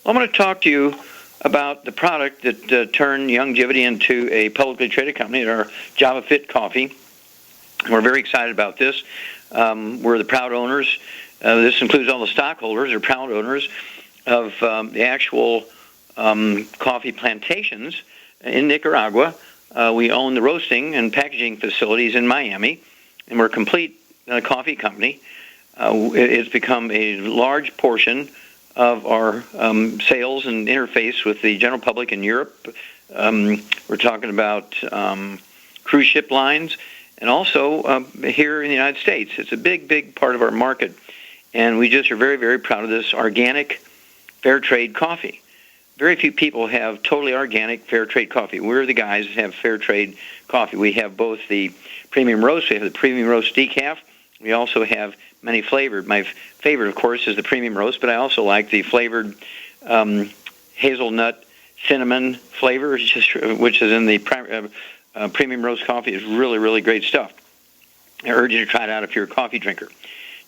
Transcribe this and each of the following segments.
I'm going to talk to you about the product that turned Youngevity into a publicly traded company, our Java Fit Coffee. We're very excited about this. We're the proud owners. This includes all the stockholders, or proud owners of the actual coffee plantations in Nicaragua. We own the roasting and packaging facilities in Miami, and we're a complete coffee company. It's become a large portion of our sales and interface with the general public in Europe. We're talking about cruise ship lines, and also here in the United States. It's a big, big part of our market, and we just are very, very proud of this organic, fair trade coffee. Very few people have totally organic, fair trade coffee. We're the guys that have fair trade coffee. We have both the premium roast, we have the premium roast decaf. We also have many flavored. My favorite, of course, is the premium roast, but I also like the flavored hazelnut cinnamon flavor, which is in the premium roast coffee. Is really, really great stuff. I urge you to try it out if you're a coffee drinker.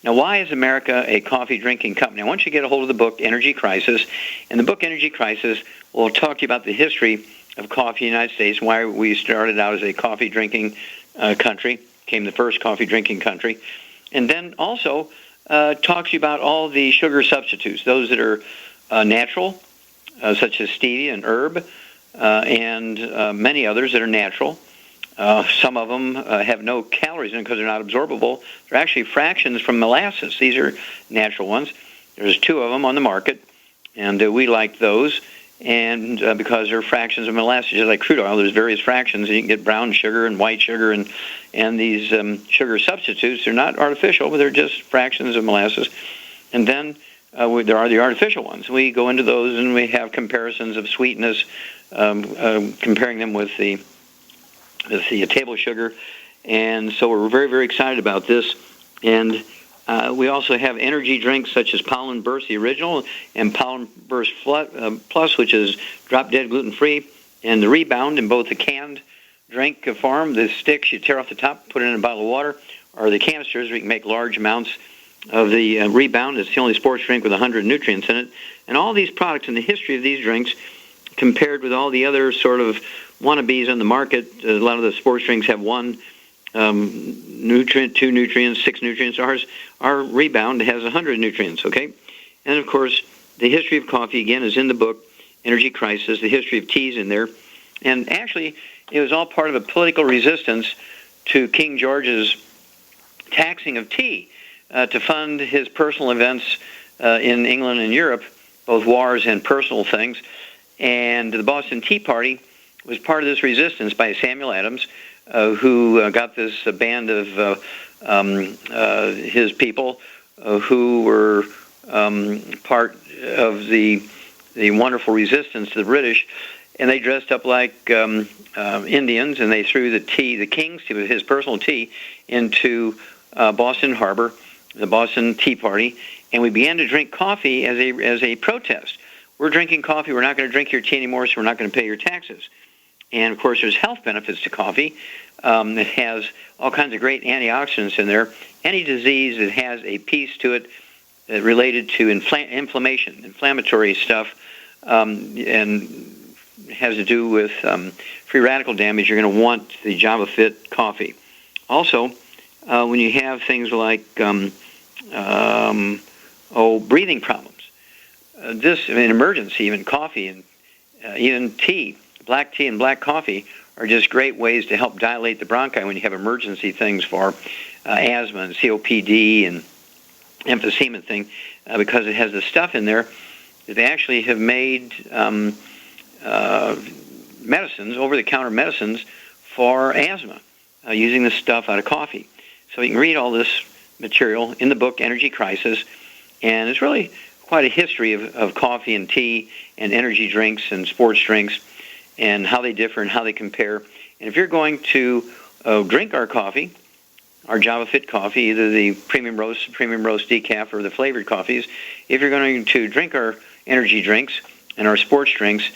Now, why is America a coffee drinking company? I want you to get a hold of the book, Energy Crisis. And the book, Energy Crisis, will talk to you about the history of coffee in the United States, why we started out as a coffee drinking country, became the first coffee drinking country. And then also talk to you about all the sugar substitutes, those that are natural, such as stevia and herb, and many others that are natural. Some of them have no calories in them because they're not absorbable. They're actually fractions from molasses. These are natural ones. There's 2 of them on the market, and we like those. And because they're fractions of molasses, just like crude oil, there's various fractions. You can get brown sugar and white sugar, and these sugar substitutes. They're not artificial, but they're just fractions of molasses. And then there are the artificial ones. We go into those, and we have comparisons of sweetness, comparing them with the table sugar. And so we're very, very excited about this. And we also have energy drinks such as Pollen Burst, the original, and Pollen Burst Plus, which is drop-dead gluten-free, and the Rebound in both the canned drink form, the sticks you tear off the top, put it in a bottle of water, or the canisters where you can make large amounts of the Rebound. It's the only sports drink with 100 nutrients in it. And all these products and the history of these drinks, compared with all the other sort of wannabes on the market, a lot of the sports drinks have 1 nutrient, 2 nutrients, 6 nutrients. Our Rebound has 100 nutrients, okay? And, of course, the history of coffee, again, is in the book, Energy Crisis. The history of tea is in there. And actually, it was all part of a political resistance to King George's taxing of tea to fund his personal events in England and Europe, both wars and personal things. And the Boston Tea Party was part of this resistance by Samuel Adams, who got this band of his people who were part of the wonderful resistance to the British, and they dressed up like Indians, and they threw the tea, the king's tea, his personal tea, into Boston Harbor, the Boston Tea Party, and we began to drink coffee as a protest. We're drinking coffee. We're not going to drink your tea anymore, so we're not going to pay your taxes. And, of course, there's health benefits to coffee. It has all kinds of great antioxidants in there. Any disease that has a piece to it related to inflammation, inflammatory stuff, and has to do with free radical damage, you're going to want the Java Fit coffee. Also, when you have things like breathing problems, this, an emergency, even coffee and even tea, black tea and black coffee are just great ways to help dilate the bronchi when you have emergency things for asthma and COPD and emphysema thing, because it has the stuff in there that they actually have made medicines, over-the-counter medicines for asthma, using the stuff out of coffee. So you can read all this material in the book, Energy Crisis, and it's really quite a history of coffee and tea and energy drinks and sports drinks and how they differ and how they compare. And if you're going to drink our coffee, our Java Fit coffee, either the premium roast decaf, or the flavored coffees, if you're going to drink our energy drinks and our sports drinks,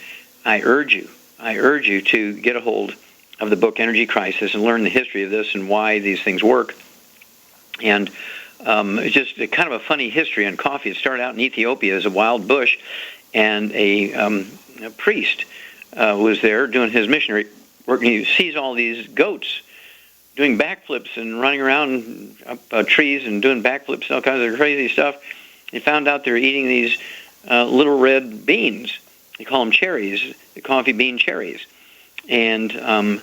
I urge you to get a hold of the book Energy Crisis and learn the history of this and why these things work. And it's just kind of a funny history on coffee. It started out in Ethiopia as a wild bush, and a priest was there doing his missionary work, and he sees all these goats doing backflips and running around up trees and doing backflips and all kinds of crazy stuff. He found out they were eating these little red beans. They call them cherries, the coffee bean cherries. And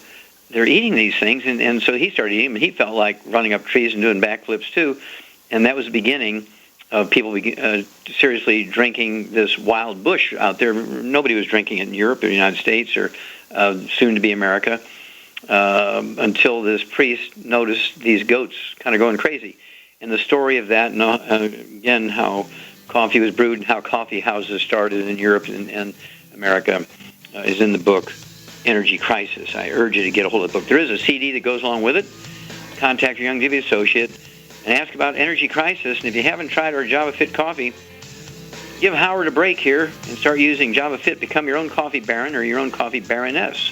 they're eating these things, and so he started eating them, and he felt like running up trees and doing backflips too. And that was the beginning of people seriously drinking this wild bush out there. Nobody was drinking it in Europe or the United States or soon to be America until this priest noticed these goats kind of going crazy. And the story of that, again, how coffee was brewed and how coffee houses started in Europe and America is in the book Energy Crisis. I urge you to get a hold of the book. There is a CD that goes along with it. Contact your Youngevity associate and ask about Energy Crisis. And if you haven't tried our Java Fit coffee, give Howard a break here and start using Java Fit. Become your own coffee baron or your own coffee baroness.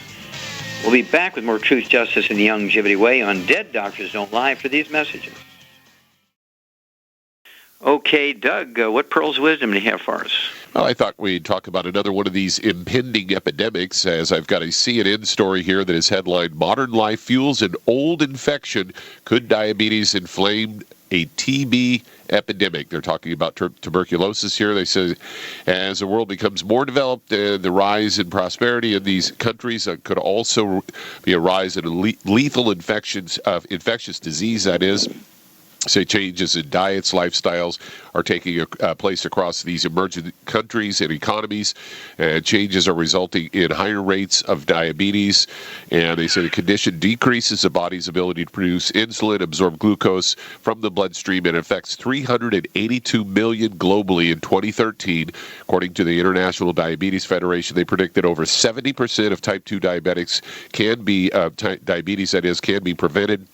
We'll be back with more Truth, Justice, and the Youngevity Way on Dead Doctors Don't Lie for these messages. Okay, Doug, what pearls of wisdom do you have for us? Well, I thought we'd talk about another one of these impending epidemics, as I've got a CNN story here that is headlined, Modern Life Fuels an Old Infection. Could Diabetes Inflame a TB Epidemic? They're talking about tuberculosis here. They say as the world becomes more developed, the rise in prosperity in these countries could also be a rise in lethal infections, infectious disease, that is. Say changes in diets, lifestyles are taking place across these emerging countries and economies, and changes are resulting in higher rates of diabetes. And they say the condition decreases the body's ability to produce insulin, absorb glucose from the bloodstream, and affects 382 million globally in 2013. According to the International Diabetes Federation, they predict that over 70% of type 2 diabetics can be diabetes, that is, can be prevented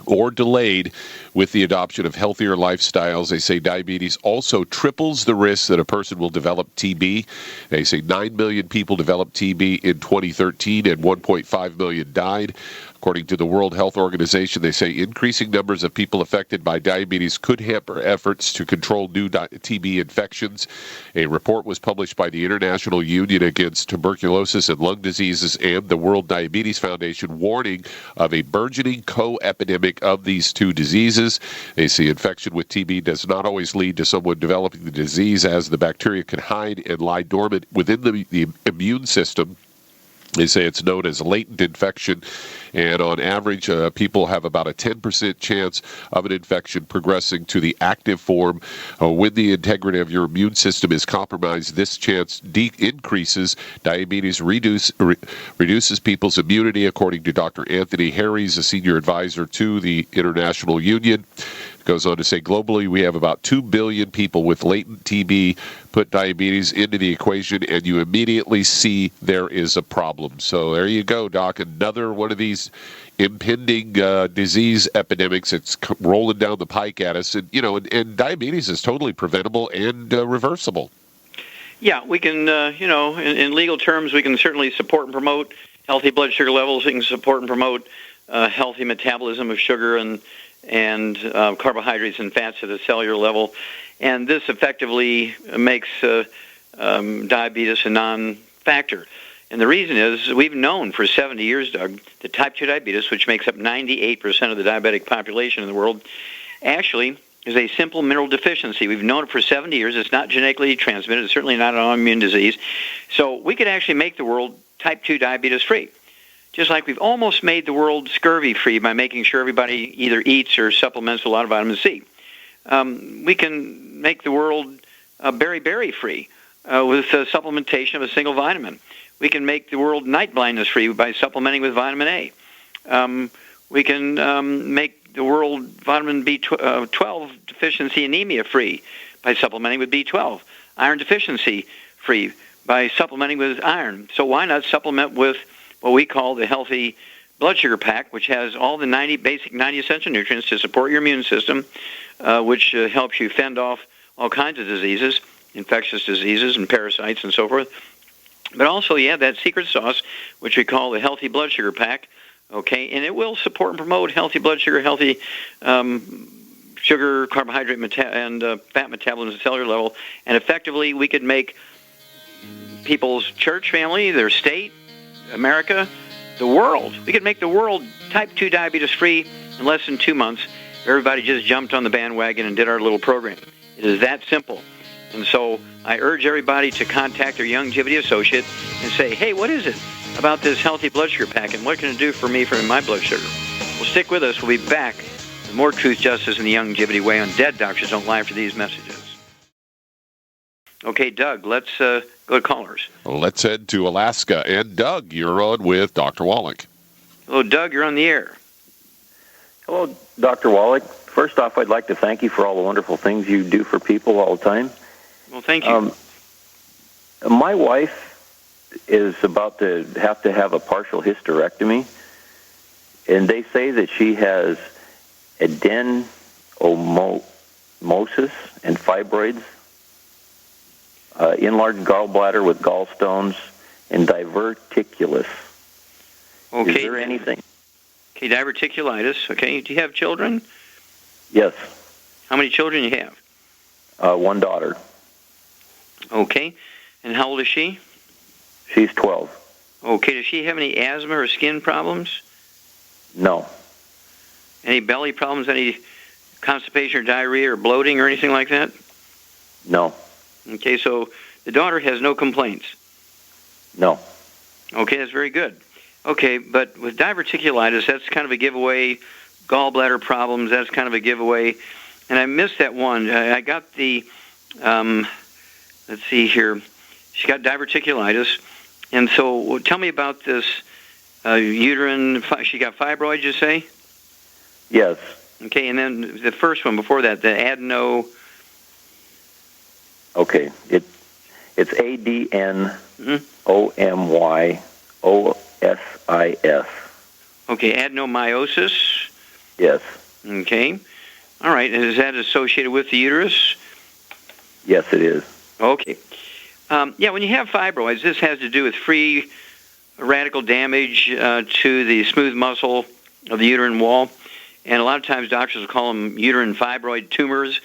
or delayed with the adoption of healthier lifestyles. They say diabetes also triples the risk that a person will develop TB. They say 9 million people developed TB in 2013 and 1.5 million died. According to the World Health Organization, they say increasing numbers of people affected by diabetes could hamper efforts to control new TB infections. A report was published by the International Union Against Tuberculosis and Lung Diseases and the World Diabetes Foundation, warning of a burgeoning co-epidemic of these two diseases. They say infection with TB does not always lead to someone developing the disease, as the bacteria can hide and lie dormant within the immune system. They say it's known as latent infection, and on average, people have about a 10% chance of an infection progressing to the active form. When the integrity of your immune system is compromised, this chance increases. Diabetes reduces people's immunity, according to Dr. Anthony Harries, a senior advisor to the International Union. Goes on to say, globally, we have about 2 billion people with latent TB. Put diabetes into the equation, and you immediately see there is a problem. So there you go, Doc. Another one of these impending disease epidemics that's rolling down the pike at us. And, and diabetes is totally preventable and reversible. Yeah, we can, in legal terms, we can certainly support and promote healthy blood sugar levels. We can support and promote healthy metabolism of sugar and carbohydrates and fats at a cellular level. And this effectively makes diabetes a non-factor. And the reason is we've known for 70 years, Doug, that type 2 diabetes, which makes up 98% of the diabetic population in the world, actually is a simple mineral deficiency. We've known it for 70 years. It's not genetically transmitted. It's certainly not an autoimmune disease. So we could actually make the world type 2 diabetes free. Just like we've almost made the world scurvy-free by making sure everybody either eats or supplements a lot of vitamin C. We can make the world beriberi-free with supplementation of a single vitamin. We can make the world night blindness-free by supplementing with vitamin A. We can make the world vitamin B12 deficiency anemia-free by supplementing with B12. Iron deficiency-free by supplementing with iron. So why not supplement with what we call the healthy blood sugar pack, which has all the 90 essential nutrients to support your immune system, which helps you fend off all kinds of diseases, infectious diseases and parasites and so forth. But also you have that secret sauce, which we call the healthy blood sugar pack, okay? And it will support and promote healthy blood sugar, healthy sugar, carbohydrate, and fat metabolism at the cellular level. And effectively, we could make people's church family, their state, America, the world. We could make the world type 2 diabetes free in less than 2 months. Everybody just jumped on the bandwagon and did our little program. It is that simple. And so I urge everybody to contact their Youngevity associate and say, hey, what is it about this healthy blood sugar pack, and what can it do for me for my blood sugar? Well, stick with us. We'll be back with more Truth, Justice, and the Youngevity Way on Dead Doctors Don't Lie after these messages. Okay, Doug, let's go to callers. Let's head to Alaska. And Doug, you're on with Dr. Wallach. Hello, Doug, you're on the air. Hello, Dr. Wallach. First off, I'd like to thank you for all the wonderful things you do for people all the time. Well, thank you. My wife is about to have a partial hysterectomy, and they say that she has adenomyosis and fibroids, enlarged gallbladder with gallstones, and diverticulous. Okay. Is there anything? Okay, diverticulitis. Okay, do you have children? Yes. How many children do you have? One daughter. Okay, and how old is she? She's 12. Okay, does she have any asthma or skin problems? No. Any belly problems, any constipation or diarrhea or bloating or anything like that? No. Okay, so the daughter has no complaints? No. Okay, that's very good. Okay, but with diverticulitis, that's kind of a giveaway. Gallbladder problems, that's kind of a giveaway. And I missed that one. I got the, let's see here. She got diverticulitis. And so tell me about this uterine, she got fibroids, you say? Yes. Okay, and then the first one before that, the adeno... Okay, it's ADNOMYOSIS. Okay, adenomyosis. Yes. Okay. All right, and is that associated with the uterus? Yes, it is. Okay. Yeah, when you have fibroids, this has to do with free radical damage to the smooth muscle of the uterine wall. And a lot of times doctors will call them uterine fibroid tumors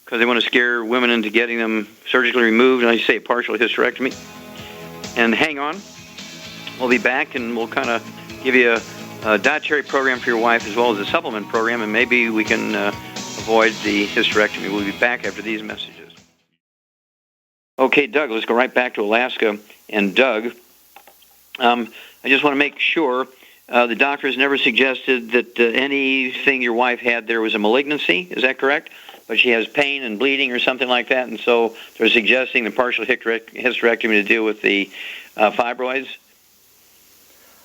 because they want to scare women into getting them surgically removed, and I say a partial hysterectomy. And hang on. We'll be back, and we'll kind of give you a dietary program for your wife as well as a supplement program, and maybe we can avoid the hysterectomy. We'll be back after these messages. Okay, Doug, let's go right back to Alaska. And Doug, I just want to make sure the doctor has never suggested that anything your wife had there was a malignancy. Is that correct? But she has pain and bleeding or something like that, and so they're suggesting the partial hysterectomy to deal with the fibroids?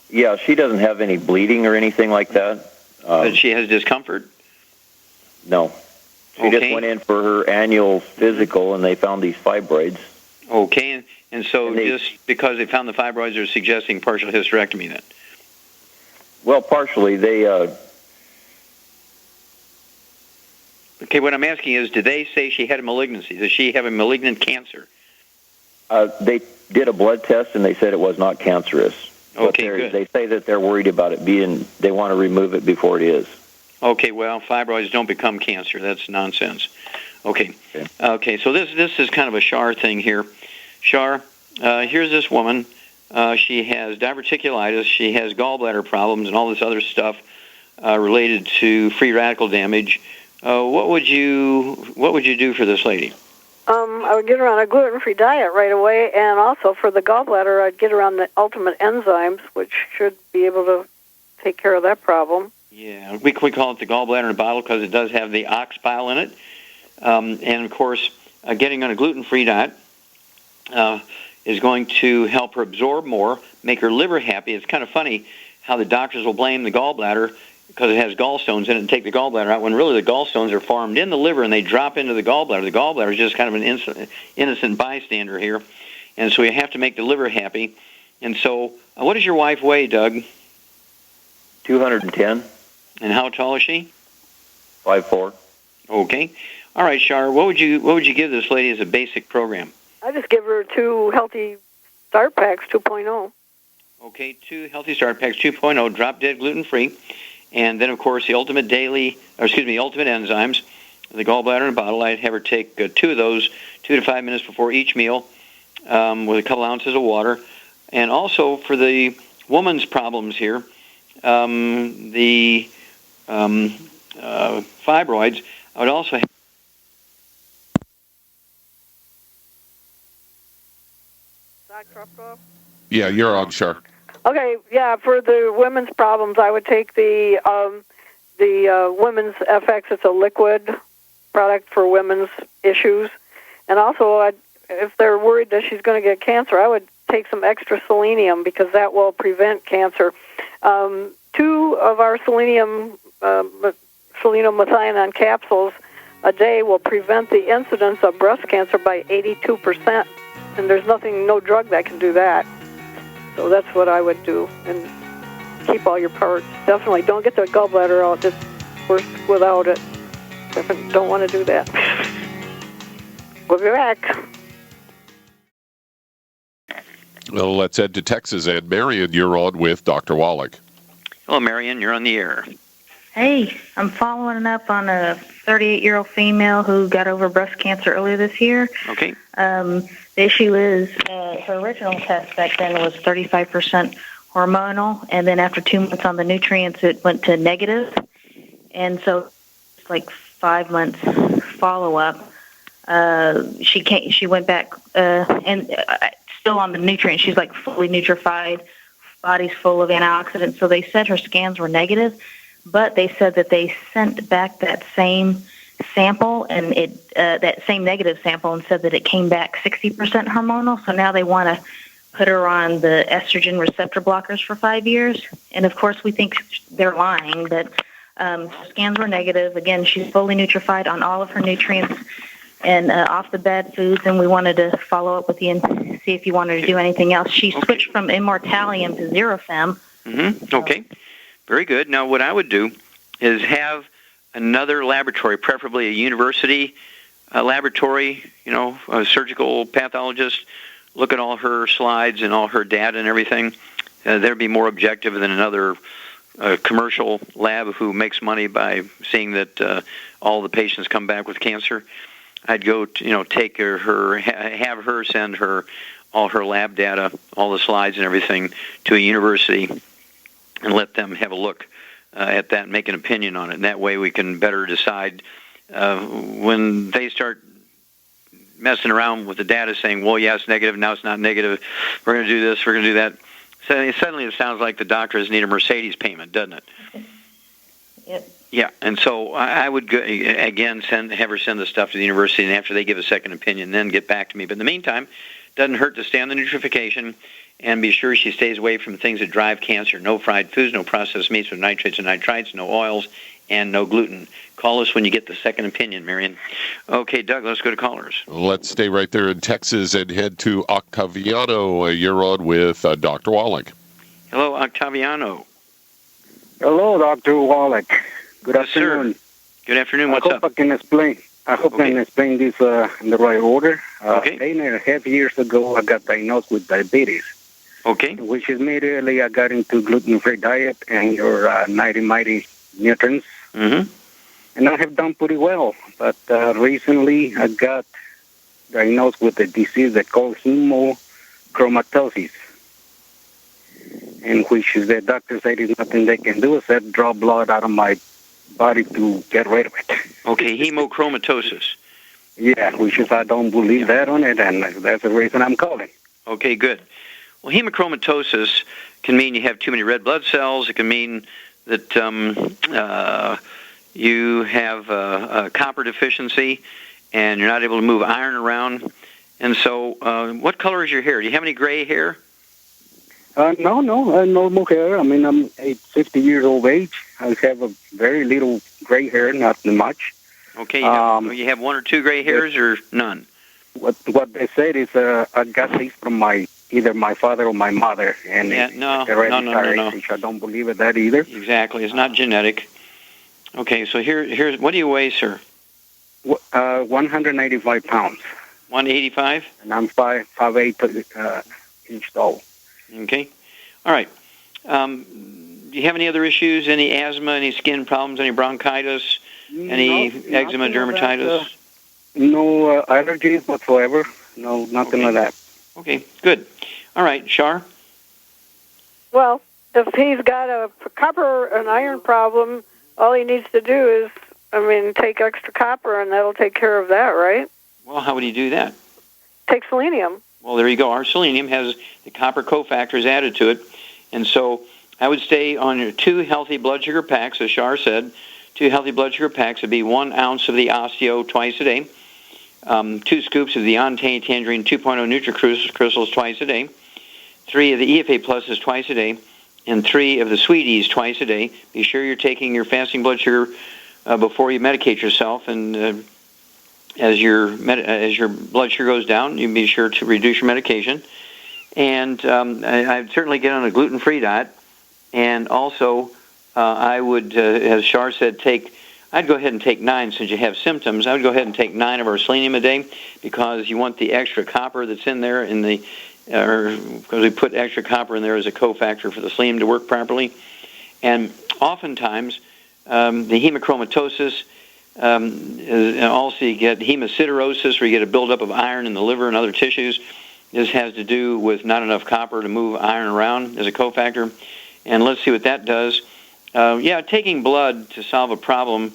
Yeah, she doesn't have any bleeding or anything like that. But she has discomfort? No. She just went in for her annual physical, and they found these fibroids. Okay, and so just because they found the fibroids, they're suggesting partial hysterectomy then? Well, partially. They... Okay, what I'm asking is, did they say she had a malignancy? Does she have a malignant cancer? They did a blood test, and they said it was not cancerous. Okay, good. They say that they're worried about it being, they want to remove it before it is. Okay, well, fibroids don't become cancer. That's nonsense. Okay, so this is kind of a Shar thing here. Shar, here's this woman. She has diverticulitis. She has gallbladder problems and all this other stuff related to free radical damage. What would you do for this lady? I would get her on a gluten-free diet right away, and also for the gallbladder, I'd get her on the ultimate enzymes, which should be able to take care of that problem. Yeah, we call it the gallbladder in a bottle because it does have the ox bile in it. And, of course, getting on a gluten-free diet is going to help her absorb more, make her liver happy. It's kind of funny how the doctors will blame the gallbladder because it has gallstones in it and take the gallbladder out, when really the gallstones are formed in the liver and they drop into the gallbladder. The gallbladder is just kind of an innocent bystander here. And so you have to make the liver happy. And so what does your wife weigh, Doug? 210. And how tall is she? 5'4". Okay. All right, Shar, what would you give this lady as a basic program? I just give her 2 healthy start packs 2.0. Okay, 2 healthy start packs 2.0, drop dead gluten-free. And then, of course, the ultimate ultimate enzymes, the gallbladder in a bottle. I'd have her take 2 of those 2 to 5 minutes before each meal. with a couple ounces of water. And also for the woman's problems here, the fibroids, I would also have. Yeah, you're on, Shar. Okay, yeah, for the women's problems, I would take the Women's FX. It's a liquid product for women's issues. And also, if they're worried that she's going to get cancer, I would take some extra selenium because that will prevent cancer. 2 of our selenium methionine capsules a day will prevent the incidence of breast cancer by 82%. And there's no drug that can do that. So that's what I would do, and keep all your parts. Definitely don't get the gallbladder out. It's worse without it. Definitely don't want to do that. We'll be back. Well, let's head to Texas. And Marion, you're on with Dr. Wallach. Hello, Marion. You're on the air. Hey, I'm following up on a 38-year-old female who got over breast cancer earlier this year. Okay. The issue is her original test back then was 35% hormonal, and then after 2 months on the nutrients, it went to negative. And so it's like 5 months follow-up. She went back and still on the nutrients. She's like fully nutrified, body's full of antioxidants. So they said her scans were negative, but they said that they sent back that same sample and that same negative sample and said that it came back 60% hormonal. So now they want to put her on the estrogen receptor blockers for 5 years. And of course, we think they're lying, but scans were negative. Again, she's fully nutrified on all of her nutrients and off the bad foods. And we wanted to follow up with you and see if you wanted to do anything else. She switched from Immortalium to Xerofem. Mm-hmm. Okay. Very good. Now, what I would do is have another laboratory, preferably a university laboratory, a surgical pathologist, look at all her slides and all her data and everything. They'd be more objective than another commercial lab who makes money by seeing that all the patients come back with cancer. I'd go, take her, have her send her all her lab data, all the slides and everything to a university and let them have a look at that and make an opinion on it. And that way we can better decide when they start messing around with the data saying, well, yeah, it's negative, now it's not negative, we're going to do this, we're going to do that. So suddenly it sounds like the doctors need a Mercedes payment, doesn't it? Yep. Yeah, and so I would, again, have her send the stuff to the university, and after they give a second opinion, then get back to me. But in the meantime, it doesn't hurt to stay on the nutrification and be sure she stays away from things that drive cancer. No fried foods, no processed meats with nitrates and nitrites, no oils, and no gluten. Call us when you get the second opinion, Marion. Okay, Doug, let's go to callers. Let's stay right there in Texas and head to Octaviano. You're on with Dr. Wallach. Hello, Octaviano. Hello, Dr. Wallach. Good afternoon. Sir. Good afternoon. What's up? I hope I can explain this in the right order. 8.5 years ago, I got diagnosed with diabetes. Okay. Which immediately I got into gluten-free diet and your mighty nutrients. Mm-hmm. And I have done pretty well. But recently, I got diagnosed with a disease they call hemochromatosis. And which is the doctor said there's nothing they can do except draw blood out of my body to get rid of it. Okay, hemochromatosis. Yeah, which is I don't believe that on it, and that's the reason I'm calling. Okay, good. Well, hemochromatosis can mean you have too many red blood cells. It can mean that you have a copper deficiency and you're not able to move iron around. And so what color is your hair? Do you have any gray hair? No, normal hair. I mean, I'm 50 years old age. I have a very little gray hair, not much. Okay, you have one or two gray hairs or none? What they said is I got this from either my father or my mother. And no. Which I don't believe in that either. Exactly, it's not genetic. Okay, so here's what do you weigh, sir? 185 pounds. 185? And I'm 5'8" inch tall. Okay. All right. Do you have any other issues? Any asthma, any skin problems, any bronchitis, any eczema, dermatitis? No allergies whatsoever. No, nothing like that. Okay, good. All right, Shar? Well, if he's got a copper and iron problem, all he needs to do is, take extra copper, and that'll take care of that, right? Well, how would he do that? Take selenium. Well, there you go. Our selenium has the copper cofactors added to it. And so I would stay on your 2 healthy blood sugar packs, as Shar said. 2 healthy blood sugar packs would be 1 ounce of the osteo twice a day, 2 scoops of the Ontane Tangerine 2.0 NutriCrystals twice a day, 3 of the EFA Pluses twice a day, and 3 of the Sweeties twice a day. Be sure you're taking your fasting blood sugar before you medicate yourself, and as your blood sugar goes down, you be sure to reduce your medication. And I'd certainly get on a gluten-free diet. And also, I would, as Shar said, I'd go ahead and take 9 since you have symptoms. I would go ahead and take 9 of our selenium a day because you want the extra copper that's in there because we put extra copper in there as a cofactor for the selenium to work properly. And oftentimes, the hemochromatosis, also you get hemosiderosis, where you get a buildup of iron in the liver and other tissues. This has to do with not enough copper to move iron around as a cofactor. And let's see what that does. Taking blood to solve a problem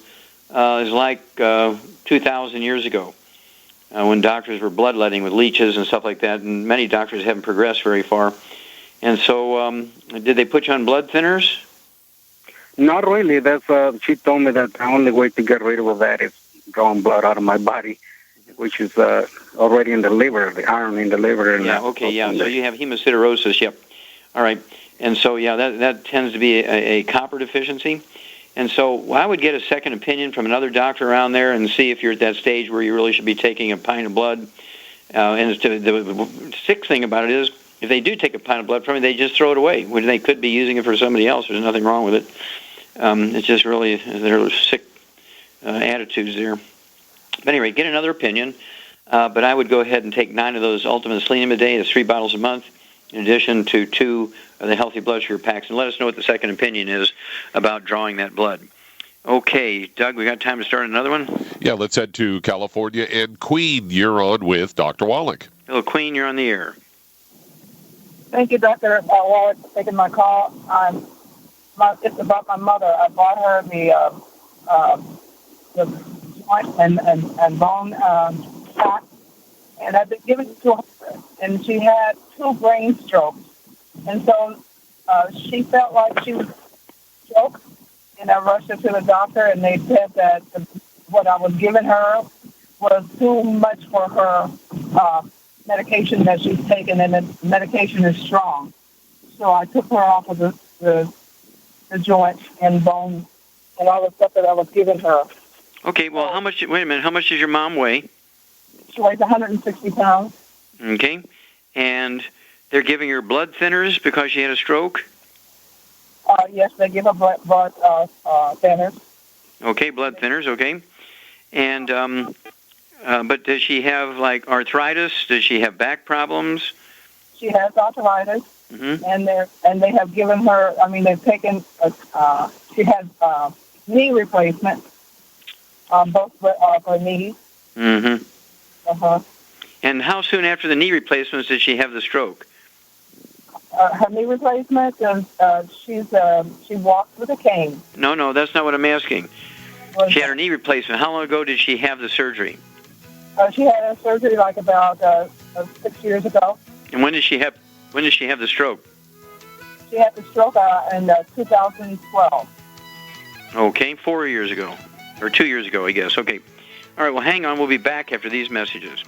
is like 2,000 years ago when doctors were bloodletting with leeches and stuff like that, and many doctors haven't progressed very far. And so did they put you on blood thinners? Not really. That's she told me that the only way to get rid of that is drawing blood out of my body, which is already in the liver, the iron in the liver. And So you have hemosiderosis, yep. All right. And so, that tends to be a copper deficiency. And so I would get a second opinion from another doctor around there and see if you're at that stage where you really should be taking a pint of blood. And the sick thing about it is, if they do take a pint of blood from you, they just throw it away when they could be using it for somebody else. There's nothing wrong with it. It's just really their sick attitudes there. But anyway, get another opinion. But I would go ahead and take 9 of those Ultimate Selenium a day. That's 3 bottles a month, in addition to 2 of the healthy blood sugar packs. And let us know what the second opinion is about drawing that blood. Okay, Doug, we got time to start another one? Yeah, let's head to California. And Queen, you're on with Dr. Wallach. Hello, Queen, you're on the air. Thank you, Dr. Wallach, for taking my call. It's about my mother. I bought her the joint and bone pack, and I've been giving it to her. And she had 2 brain strokes, and so she felt like she was stroked. And I rushed her to the doctor, and they said that what I was giving her was too much for her medication that she's taking, and the medication is strong. So I took her off of the joint and bone and all the stuff that I was giving her. Okay, well, how much does your mom weigh? She weighs 160 pounds. Okay, and they're giving her blood thinners because she had a stroke? Yes, they give her blood thinners. Okay, blood thinners, okay. And, but does she have, like, arthritis? Does she have back problems? She has arthritis, mm-hmm. and they have given her, they've taken, she has knee replacement on both her knees. Mm-hmm. Uh-huh. And how soon after the knee replacements did she have the stroke? Her knee replacement, she walks with a cane. No, that's not what I'm asking. She had her knee replacement. How long ago did she have the surgery? She had her surgery like about 6 years ago. And when did she have the stroke? She had the stroke in 2012. Okay, 4 years ago. Or 2 years ago, I guess. Okay. All right, well, hang on. We'll be back after these messages.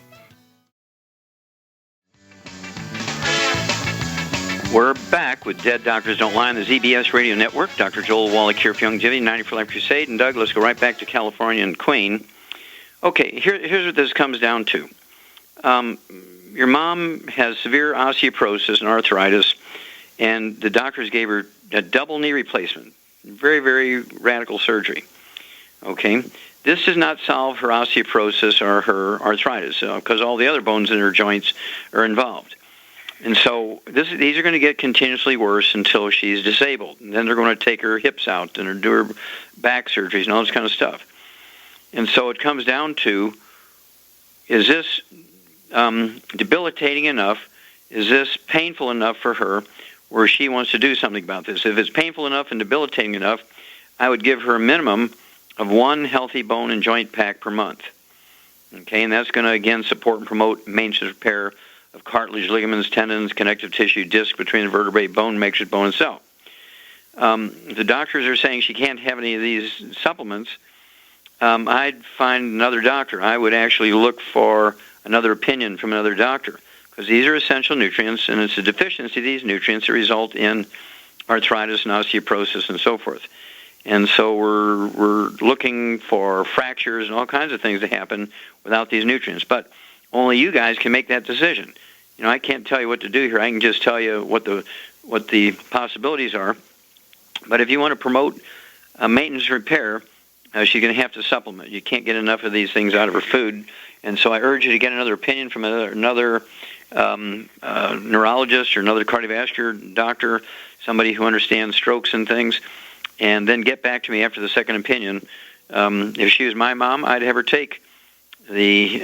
We're back with Dead Doctors Don't Lie on the ZBS Radio Network. Dr. Joel Wallach here for Longevity, 90 for Life Crusade. And Doug, let's go right back to California and Queen. Okay, here's what this comes down to. Your mom has severe osteoporosis and arthritis, and the doctors gave her a double knee replacement. Very, very radical surgery. Okay? This does not solve her osteoporosis or her arthritis because all the other bones in her joints are involved. And so these are going to get continuously worse until she's disabled. And then they're going to take her hips out and do her back surgeries and all this kind of stuff. And so it comes down to, is this debilitating enough is this painful enough for her where she wants to do something about this? If it's painful enough and debilitating enough, I would give her a minimum of 1 healthy bone and joint pack per month. Okay, and that's going to, again, support and promote maintenance repair of cartilage, ligaments, tendons, connective tissue, disc between the vertebrae, bone mixtures, bone and cell. The doctors are saying she can't have any of these supplements. I'd find another doctor. I would actually look for another opinion from another doctor, because these are essential nutrients, and it's a deficiency of these nutrients that result in arthritis and osteoporosis and so forth. And so we're looking for fractures and all kinds of things to happen without these nutrients. But only you guys can make that decision. You know, I can't tell you what to do here. I can just tell you what the possibilities are. But if you want to promote maintenance repair, she's going to have to supplement. You can't get enough of these things out of her food. And so I urge you to get another opinion from another neurologist or another cardiovascular doctor, somebody who understands strokes and things, and then get back to me after the second opinion. If she was my mom, I'd have her take the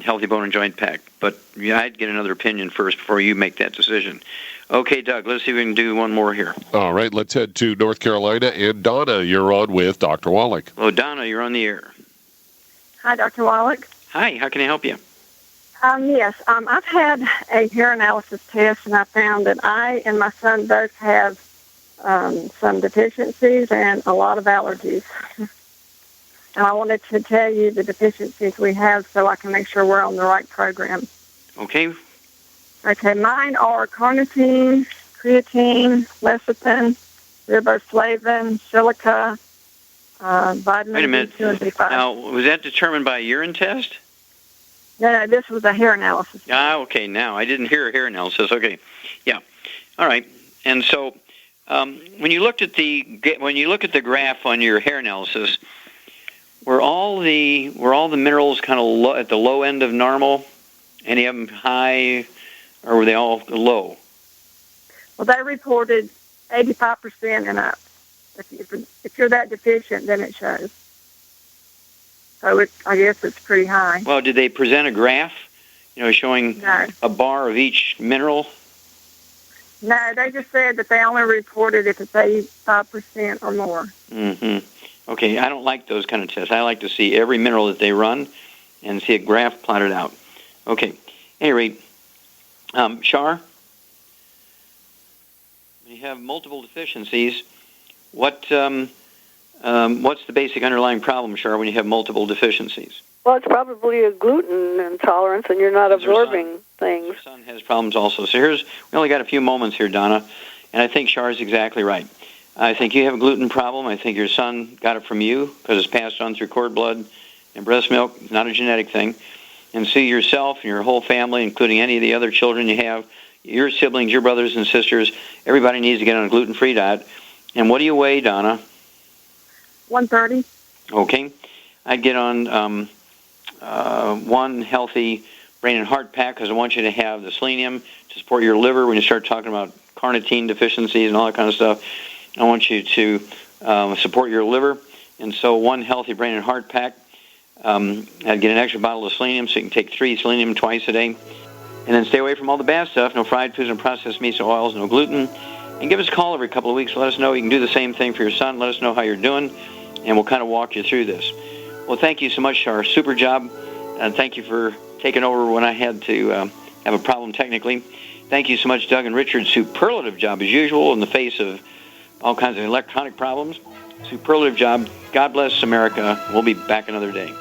Healthy Bone and Joint Pack. But yeah, I'd get another opinion first before you make that decision. Okay, Doug, let's see if we can do one more here. All right, let's head to North Carolina. And Donna, you're on with Dr. Wallach. Hello, Donna, you're on the air. Hi, Dr. Wallach. Hi, how can I help you? Yes, I've had a hair analysis test, and I found that I and my son both have some deficiencies and a lot of allergies. And I wanted to tell you the deficiencies we have so I can make sure we're on the right program. Okay. Okay, mine are carnitine, creatine, lecithin, riboflavin, silica, vitamin Wait a minute. B2 and B5. Now, was that determined by a urine test? No, this was a hair analysis. Okay, now, I didn't hear a hair analysis. Okay, yeah. All right. And so when you looked at the graph on your hair analysis, were all the minerals kind of at the low end of normal? Any of them high, or were they all low? Well, they reported 85% and up. If you're that deficient, then it shows. So I guess it's pretty high. Well, did they present a graph, showing a bar of each mineral? No, they just said that they only reported if it's 85% or more. Mm-hmm. Okay, I don't like those kind of tests. I like to see every mineral that they run and see a graph plotted out. Okay. At any rate, Shar, when you have multiple deficiencies, what's the basic underlying problem, Shar, when you have multiple deficiencies? Well, it's probably a gluten intolerance, and you're not absorbing things. Your son has problems also. So we only got a few moments here, Donna, and I think Shar is exactly right. I think you have a gluten problem. I think your son got it from you because it's passed on through cord blood and breast milk, not a genetic thing. And see yourself and your whole family, including any of the other children you have, your siblings, your brothers and sisters, everybody needs to get on a gluten-free diet. And what do you weigh, Donna? 130. Okay. I'd get on one healthy brain and heart pack because I want you to have the selenium to support your liver when you start talking about carnitine deficiencies and all that kind of stuff. I want you to support your liver. And so one healthy brain and heart pack. I'd get an extra bottle of selenium so you can take 3 selenium twice a day. And then stay away from all the bad stuff, no fried foods and processed meats or oils, no gluten. And give us a call every couple of weeks. Let us know. You can do the same thing for your son. Let us know how you're doing, and we'll kind of walk you through this. Well, thank you so much, Shar. Super job. And thank you for taking over when I had to have a problem technically. Thank you so much, Doug and Richard. Superlative job, as usual, in the face of all kinds of electronic problems. Superlative job. God bless America. We'll be back another day.